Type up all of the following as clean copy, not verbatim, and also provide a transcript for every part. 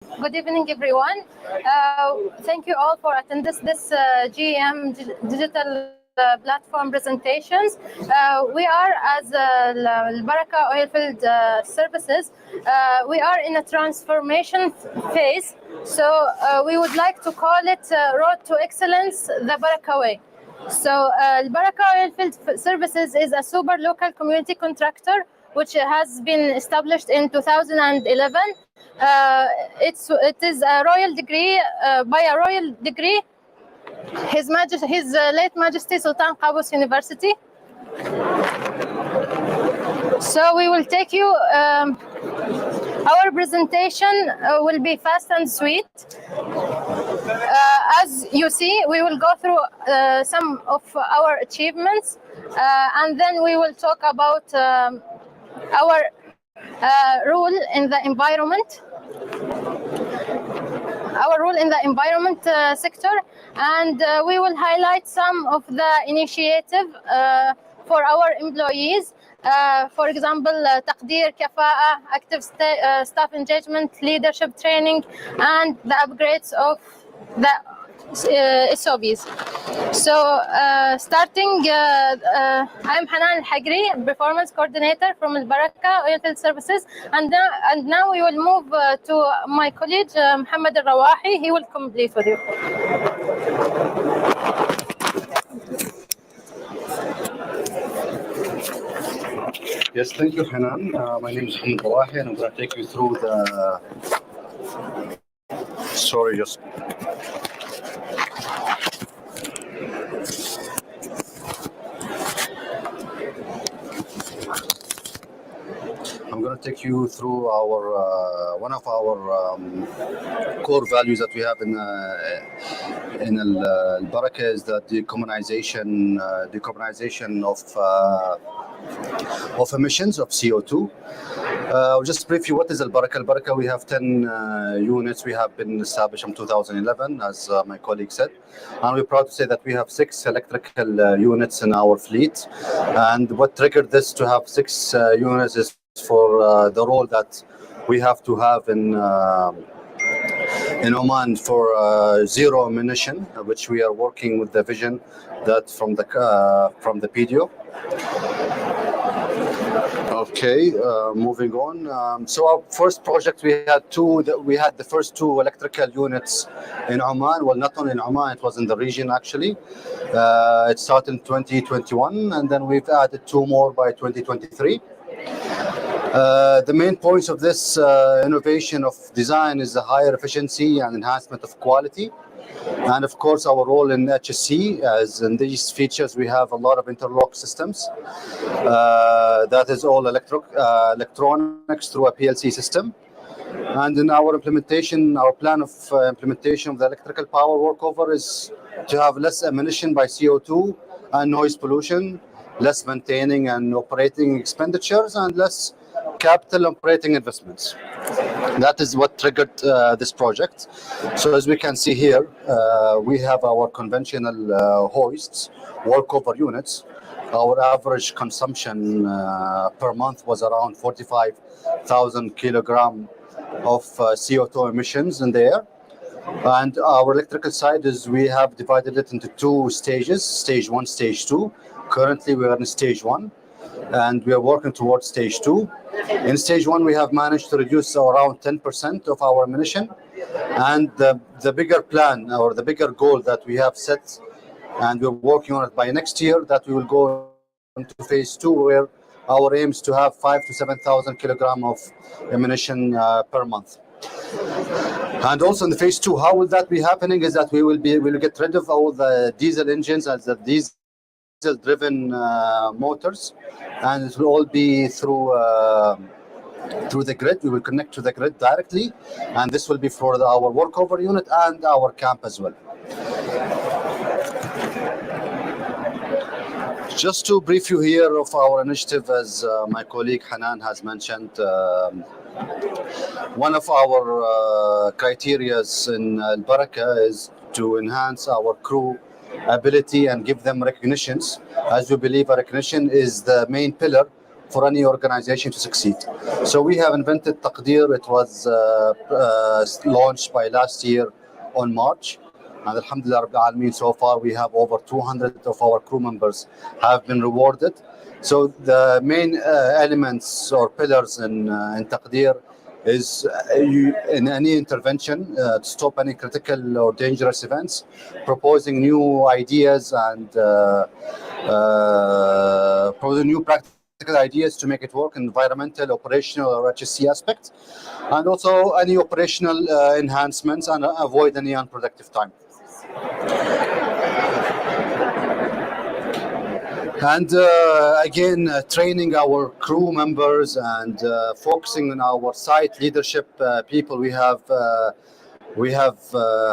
Good evening, everyone. Thank you all for attending this JeM digital platform presentations. We are as BARAKA Oilfield Services. We are in a transformation phase. So we would like to call it Road to Excellence, the BARAKA Way. So BARAKA Oilfield Services is a super local community contractor which has been established in 2011. It is a royal degree, by a royal degree, His late Majesty Sultan Qaboos University. So we will take you, our presentation will be fast and sweet. As you see, we will go through some of our achievements, and then we will talk about our role in the environment, sector, and we will highlight some of the initiative for our employees. For example, تقدير كفاءة, active staff engagement, leadership training, and the upgrades of the SOBs. So starting, I'm Hanan Al-Hagri, performance coordinator from BARAKA Oilfield Services, and now we will move to my colleague Mohammed Al-Rawahi. He will complete with you. Yes, thank you, Hanan. My name is Mohammed Al-Rawahi, and I'm going to take you through the. Sorry, just. I'm going to take you through our one of our core values that we have in BARAKA is the decarbonization of emissions of CO2. Just briefly, what is BARAKA? BARAKA, we have 10 units. We have been established in 2011, as my colleague said, and we're proud to say that we have 6 electrical units in our fleet. And what triggered this to have 6 units is for the role that we have to have in Oman for zero emission, which we are working with the vision that from the PDO. Okay, moving on. So our first project, we had the first 2 electrical units in Oman. Well, not only in Oman, it was in the region actually. It started in 2021, and then we've added 2 more by 2023. The main points of this innovation of design is the higher efficiency and enhancement of quality. And of course, our role in HSC, as in these features, we have a lot of interlock systems. That is all electronics through a PLC system. And in our implementation, our plan of implementation of the electrical power workover is to have less emission by CO2 and noise pollution, less maintaining and operating expenditures, and less capital operating investments. That is what triggered this project. So as we can see here, we have our conventional hoists, workover units. Our average consumption per month was around 45,000 kilogram of CO2 emissions in the air. And our electrical side is we have divided it into 2 stages, stage 1, stage 2. Currently we are in stage 1, and we are working towards stage 2. In stage 1, we have managed to reduce around 10% of our emission. And the bigger plan, or the bigger goal that we have set, and we're working on it by next year, that we will go into phase 2, where our aim is to have 5,000 to 7,000 kilogram of emission per month. And also in the phase 2, how will that be happening is that we will get rid of all the diesel engines as the diesel-driven motors, and it will all be through the grid. We will connect to the grid directly, and this will be for our workover unit and our camp as well. Just to brief you here of our initiative, as my colleague Hanan has mentioned, one of our criteria in BARAKA is to enhance our crew ability and give them recognitions, as we believe recognition is the main pillar for any organization to succeed. So we have invented Taqdeer. It was launched by last year on March. And Alhamdulillah Rabbil Alameen, so far we have over 200 of our crew members have been rewarded. So the main elements or pillars in Taqdeer is in any intervention to stop any critical or dangerous events, proposing new ideas and proposing new practical ideas to make it work, environmental, operational, or HSC aspects, and also any operational enhancements and avoid any unproductive time. And again, training our crew members and focusing on our site leadership people. We have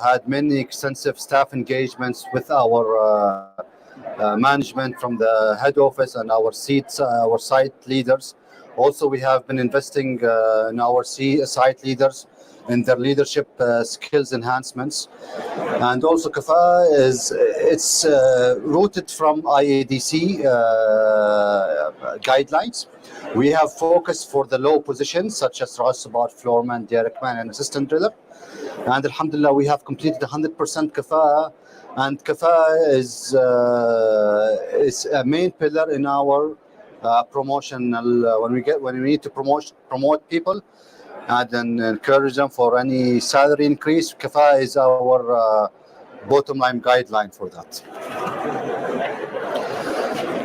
had many extensive staff engagements with our management from the head office and our site leaders. Also, we have been investing in our site leaders in their leadership skills enhancements. And also Kafa it's rooted from IADC guidelines. We have focused for the low positions such as Ras Sabat, Floorman, Derrickman, and Assistant Driller. And Alhamdulillah, we have completed 100% Kafa. And Kafa is a main pillar in our promotional when we need to promote people and then encourage them for any salary increase. Kafa is our bottom line guideline for that.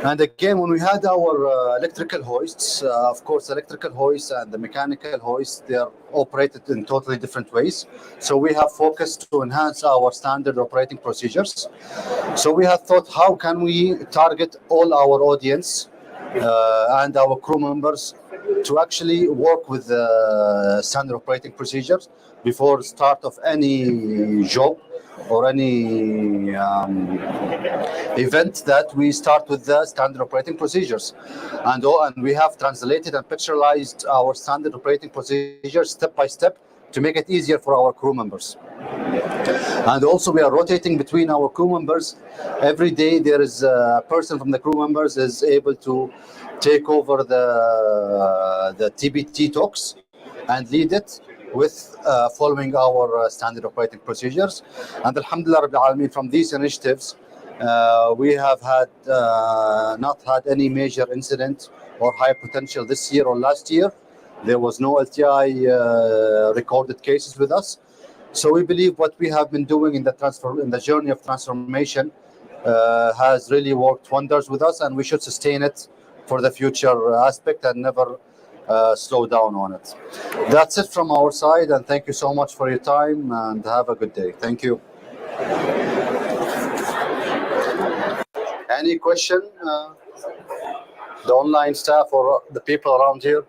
And again, when we had our electrical hoists, of course, electrical hoists and the mechanical hoists, they are operated in totally different ways. So we have focused to enhance our standard operating procedures. So we have thought, how can we target all our audience and our crew members to actually work with standard operating procedures before start of any job or any event, that we start with the standard operating procedures. And we have translated and picturized our standard operating procedures step by step to make it easier for our crew members. And also we are rotating between our crew members. Every day there is a person from the crew members is able to take over the TBT talks and lead it with following our standard operating procedures. And Alhamdulillah Rabbil Alameen, from these initiatives, we have had not had any major incident or high potential this year or last year. There was no LTI recorded cases with us. So we believe what we have been doing in the journey of transformation has really worked wonders with us, and we should sustain it for the future aspect and never slow down on it. That's it from our side, and thank you so much for your time, and have a good day. Thank you. Any question? The online staff or the people around here?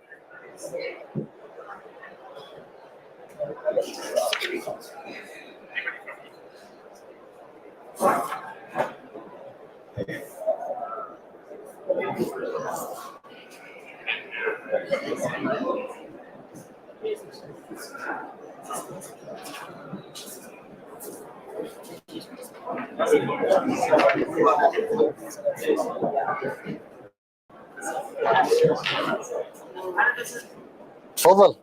تفضل.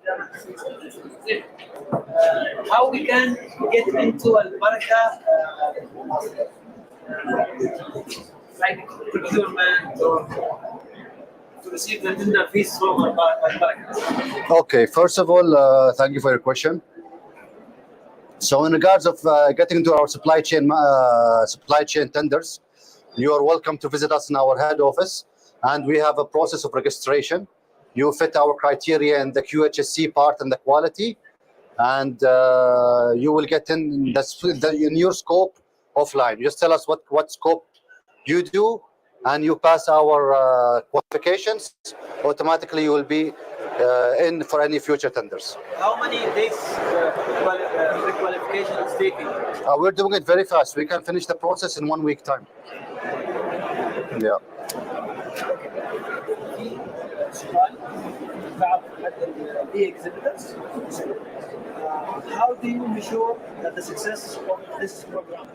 How we can get into BARAKA, like procurement or to receive the tender fees from BARAKA? Okay, first of all, thank you for your question. So in regards of getting into our supply chain tenders, you are welcome to visit us in our head office, and we have a process of registration. You fit our criteria in the QHSC part and the quality, and you will get in your scope offline. You just tell us what scope you do, and you pass our qualifications. Automatically, you will be in for any future tenders. How many days pre-qualification is taking? We're doing it very fast. We can finish the process in 1 week time. Yeah. The exhibitors. How do you measure the success of this program?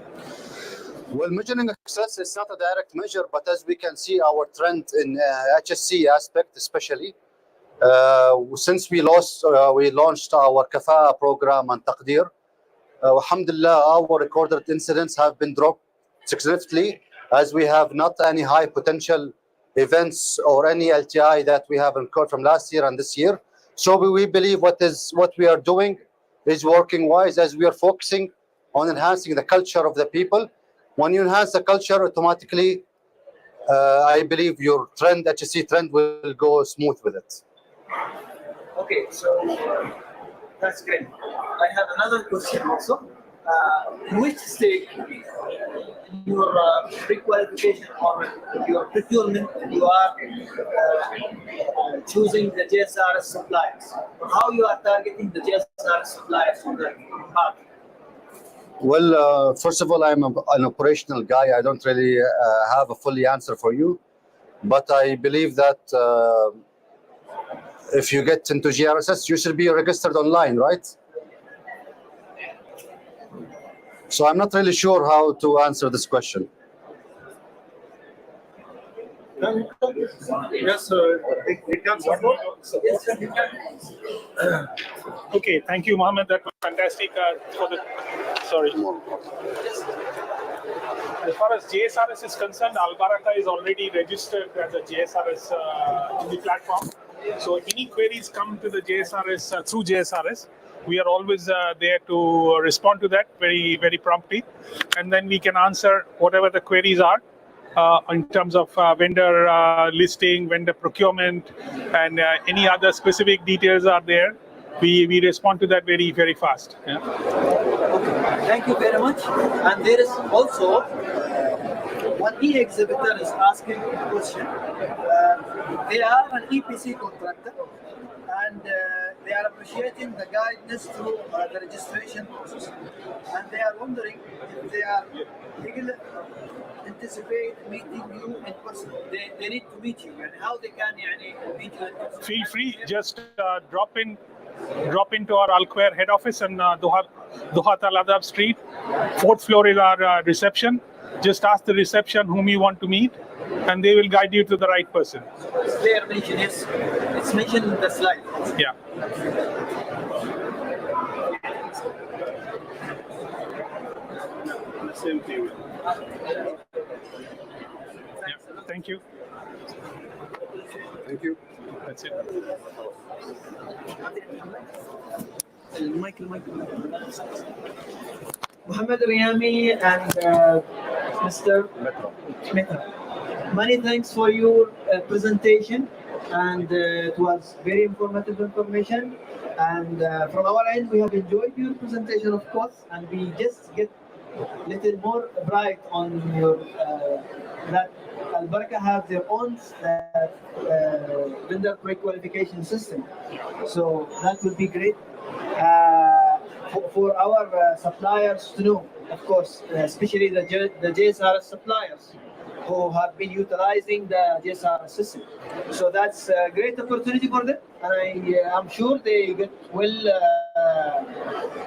Well, measuring success is not a direct measure, but as we can see, our trend in HSC aspect, especially since we launched our Kafa'a program and Taqdeer, alhamdulillah, our recorded incidents have been dropped significantly, as we have not any high potential events or any LTI that we have incurred from last year and this year. So we believe what we are doing is working wise, as we are focusing on enhancing the culture of the people. When you enhance the culture, automatically, I believe your trend, HSC trend, will go smooth with it. Okay, so that's great. I have another question also. Which stage in your pre-qualification or your procurement you are choosing the JSRS suppliers? How you are targeting the JSRS suppliers on the market? Well, first of all, I'm an operational guy. I don't really have a fully answer for you, but I believe that if you get into JSRS, you should be registered online, right? So I'm not really sure how to answer this question. Yes, it can support. Okay, thank you, Mohammed. That was fantastic. Sorry. As far as JSRS is concerned, BARAKA is already registered as a JSRS in the platform. So any queries come to the JSRS through JSRS. We are always there to respond to that very, very promptly, and then we can answer whatever the queries are. In terms of vendor listing, vendor procurement, and any other specific details are there, we respond to that very, very fast. Yeah. Okay, thank you very much. And there is also one e-exhibitor is asking a question. They are an EPC contractor, and they are appreciating the guidance through the registration process, and they are wondering if they are legally anticipate meeting you in person. They need to meet you, and how they can meet you in person. Feel free, just drop into our Al Quair head office in Duhat Al Adab Street. 4th floor is our reception. Just ask the reception whom you want to meet, and they will guide you to the right person. It's there mentioned, yes. It's mentioned in the slide. Yeah. Same thing. Thank you. Thank you. That's it. Michael. Muhammad Riyami and Mr. Mehta. Many thanks for your presentation, and it was very informative information. And from our end, we have enjoyed your presentation, of course, and we just get a little more bright on your that BARAKA have their own vendor pre-qualification system. So that would be great for our suppliers to know, of course, especially the JSRS suppliers who have been utilizing the JSRS system. So that's a great opportunity for them, and I'm sure they get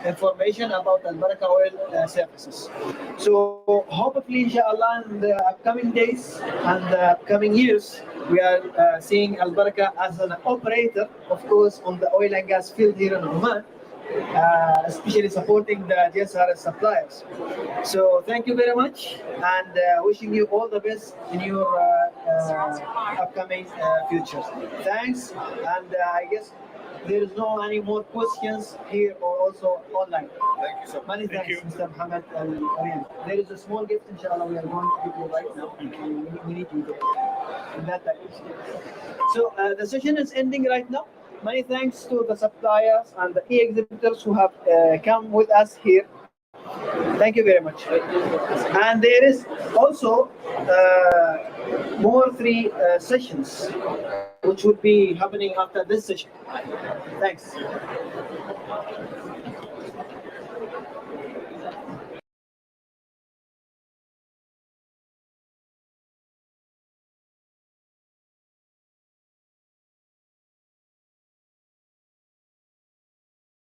information about BARAKA oil services. So hopefully, inshallah, in the upcoming days and the upcoming years, we are seeing BARAKA as an operator, of course, on the oil and gas field here in Oman, especially supporting the JSRS suppliers. So thank you very much, and wishing you all the best in your upcoming future. Thanks, and I guess there is no any more questions here or also online. Thank you so much. Many thanks, Mr. Muhammad Al-Arian. There is a small gift, inshallah, we are going to give you right now. We need you to in that direction. So the session is ending right now. Many thanks to the suppliers and the e-exhibitors who have come with us here. Thank you very much. And there is also more 3 sessions which would be happening after this session. Thanks.